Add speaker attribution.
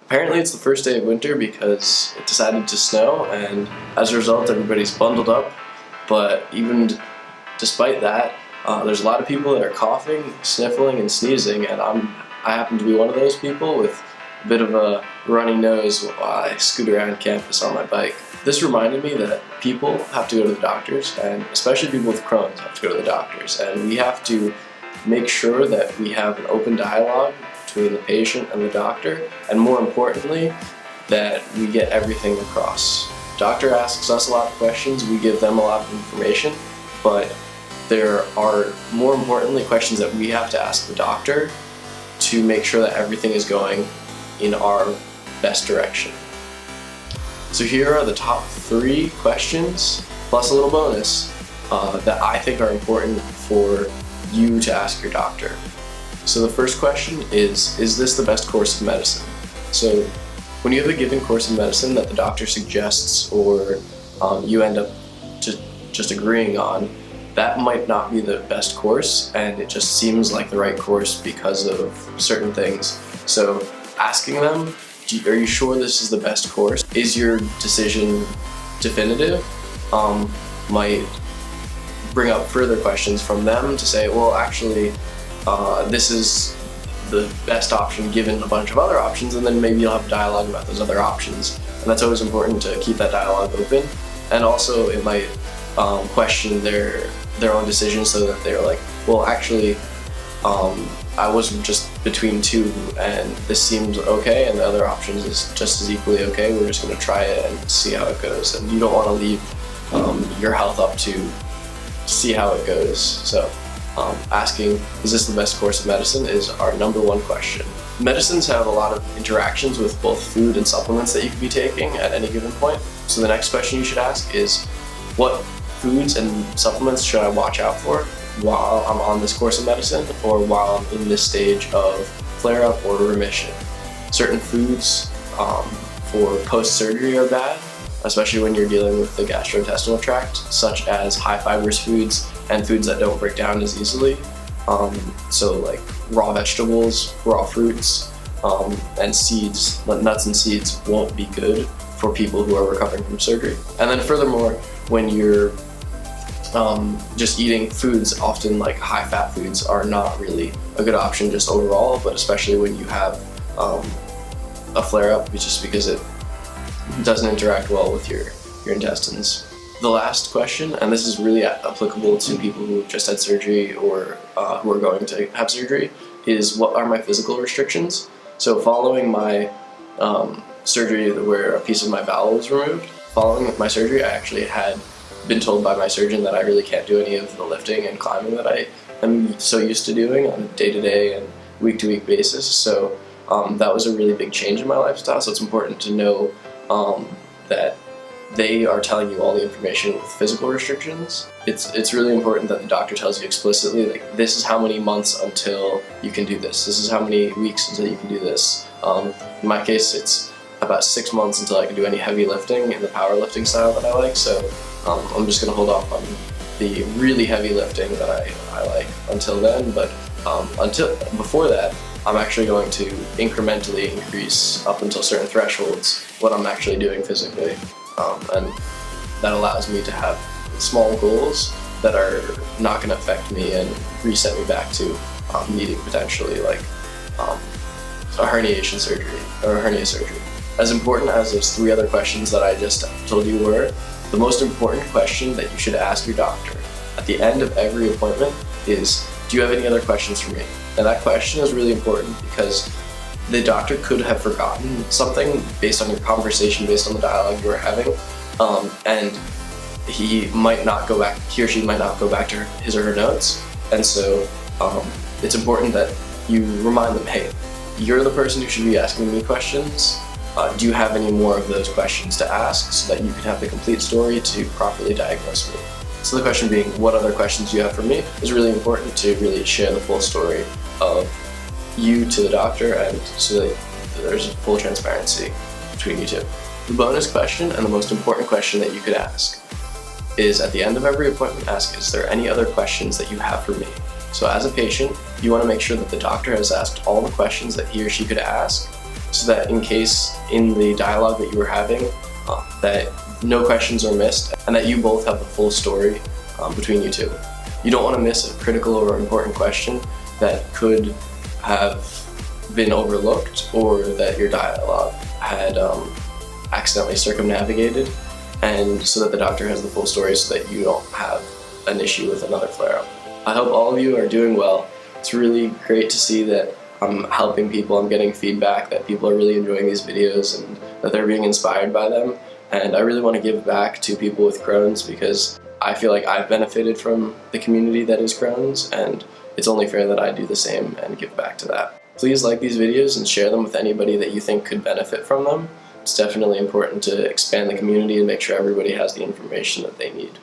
Speaker 1: Apparently it's the first day of winter because it decided to snow, and as a result everybody's bundled up, but even despite that, there's a lot of people that are coughing, sniffling, and sneezing, and I happen to be one of those people with a bit of a runny nose while I scoot around campus on my bike. This reminded me that people have to go to the doctors, and especially people with Crohn's have to go to the doctors, and we have to make sure that we have an open dialogue between the patient and the doctor, and more importantly, that we get everything across. Doctor asks us a lot of questions, we give them a lot of information, but there are more importantly questions that we have to ask the doctor to make sure that everything is going in our best direction. So here are the top 3 questions, plus a little bonus, that I think are important for you to ask your doctor. So the first question is this the best course of medicine? So when you have a given course of medicine that the doctor suggests or you end up just agreeing on, that might not be the best course, and it just seems like the right course because of certain things. So asking them, are you sure this is the best course? Is your decision definitive? Might bring up further questions from them to say, well, actually, this is the best option given a bunch of other options, and then maybe you'll have a dialogue about those other options. And that's always important to keep that dialogue open. And also it might question their own decision, so that they're like, well, actually, I wasn't just between 2 and this seemed okay, and the other options is just as equally okay. We're just going to try it and see how it goes. And you don't want to leave your health up to see how it goes. So asking, is this the best course of medicine, is our number 1 question. Medicines have a lot of interactions with both food and supplements that you could be taking at any given point. So the next question you should ask is, what foods and supplements should I watch out for while I'm on this course of medicine, or while I'm in this stage of flare-up or remission? Certain foods for post-surgery are bad, especially when you're dealing with the gastrointestinal tract, such as high fibers foods and foods that don't break down as easily. So like raw vegetables, raw fruits, and seeds, nuts and seeds won't be good for people who are recovering from surgery. And then furthermore, when you're just eating foods, often like high-fat foods are not really a good option just overall, but especially when you have a flare-up, just because it doesn't interact well with your intestines. The last question, and this is really applicable to people who have just had surgery or who are going to have surgery, is what are my physical restrictions? So following my surgery where a piece of my bowel was removed, following my surgery I actually had been told by my surgeon that I really can't do any of the lifting and climbing that I am so used to doing on a day-to-day and week-to-week basis. So that was a really big change in my lifestyle, so it's important to know that they are telling you all the information with physical restrictions. It's really important that the doctor tells you explicitly, like, this is how many months until you can do this. This is how many weeks until you can do this. In my case, it's about 6 months until I can do any heavy lifting in the powerlifting style that I like. So I'm just going to hold off on the really heavy lifting that I like until then. But before that, I'm actually going to incrementally increase up until certain thresholds what I'm actually doing physically. And that allows me to have small goals that are not going to affect me and reset me back to needing potentially like a herniation surgery or a hernia surgery. As important as those 3 other questions that I just told you were, the most important question that you should ask your doctor at the end of every appointment is, do you have any other questions for me? And that question is really important because the doctor could have forgotten something based on your conversation, based on the dialogue you were having, and he or she might not go back to his or her notes. And so it's important that you remind them, hey, you're the person who should be asking me questions. Do you have any more of those questions to ask so that you can have the complete story to properly diagnose me? So the question being, what other questions do you have for me, is really important to really share the full story of you to the doctor, and so that there's full transparency between you two. The bonus question, and the most important question that you could ask, is at the end of every appointment, ask, is there any other questions that you have for me? So as a patient, you want to make sure that the doctor has asked all the questions that he or she could ask, so that in case in the dialogue that you were having, that no questions are missed and that you both have the full story between you two. You don't want to miss a critical or important question that could have been overlooked or that your dialogue had accidentally circumnavigated, and so that the doctor has the full story so that you don't have an issue with another flare-up. I hope all of you are doing well. It's really great to see that I'm helping people, I'm getting feedback that people are really enjoying these videos and that they're being inspired by them. And I really want to give back to people with Crohn's because I feel like I've benefited from the community that is Crohn's, and it's only fair that I do the same and give back to that. Please like these videos and share them with anybody that you think could benefit from them. It's definitely important to expand the community and make sure everybody has the information that they need.